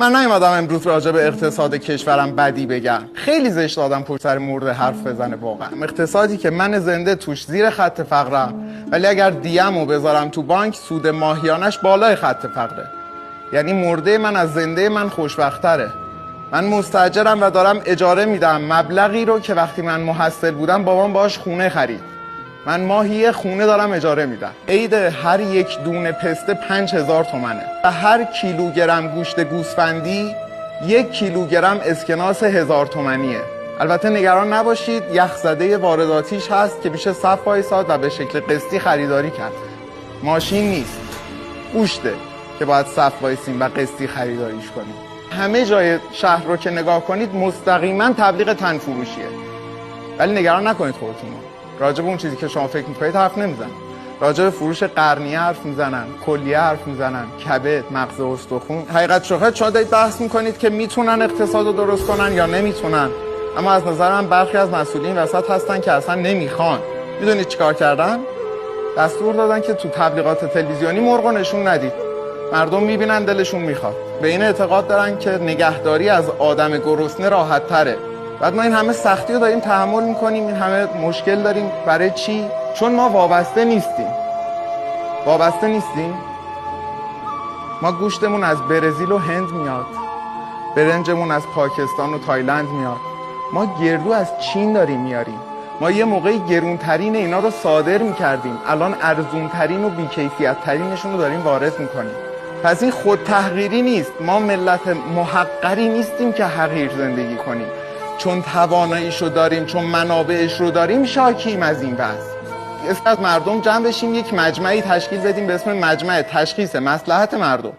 من نیومدم امروز راجع به اقتصاد کشورم بدی بگم. خیلی زشت آدم پشت سر مرده حرف بزنه. واقعا اقتصادی که من زنده توش زیر خط فقرم، ولی اگر دیمو بذارم تو بانک سود ماهیانش بالای خط فقره. یعنی مرده من از زنده من خوشبخت‌تره. من مستاجرم و دارم اجاره میدم مبلغی رو که وقتی من محصل بودم بابام باهاش خونه خرید. من ماهی خونه دارم اجاره میدم. عید هر یک دونه پسته 5000 تومنه و هر کیلوگرم گوشت گوسفندی 1 کیلوگرم اسکناس 1000 تومنیه. البته نگران نباشید، یخزده وارداتیش هست که میشه صف وایساد و به شکل قسطی خریداری کرد. ماشین نیست، گوشته که باید صف وایسیم و قسطی خریداریش کنیم. همه جای شهر رو که نگاه کنید مستقیما تبلیغ تن فروشیه. ولی نگران نکنید خودتون. راجع به اون چیزی که شما فکر می‌کنید حرف نمیزنن. راجع به فروش قرنیه حرف میزنن، کلیه حرف میزنن، کبد، مغز و استخون. حقیقت شما دارید بحث میکنید که میتونن اقتصاد رو درست کنن یا نمیتونن. اما از نظر من برخی از مسئولین وسط هستن که اصلا نمیخوان. میدونید چیکار کردن؟ دستور دادن که تو تبلیغات تلویزیونی مرغ نشون ندید. مردم میبینن دلشون میخواد. به این اعتقاد دارن که نگهداری از آدم گرسنه راحت تره. بعد ما این همه سختی رو داریم تحمل میکنیم، این همه مشکل داریم. برای چی؟ چون ما وابسته نیستیم. ما گوشتمون از برزیل و هند میاد، برنجمون از پاکستان و تایلند میاد، ما گردو از چین داریم میاریم. ما یه موقعی گرونترین اینا رو صادر میکردیم، الان ارزونترین و بیکیفیت ترینشون رو داریم وارد میکنیم. پس این خود تحقیری نیست. ما ملت محقری نیستیم که حقیر زندگی کنیم. چون تواناییشو داریم، چون منابعش رو داریم، شاکیم از این وضع. از مردم جمع بشیم، یک مجمعی تشکیل بدیم به اسم مجمع تشخیص مصلحت مردم.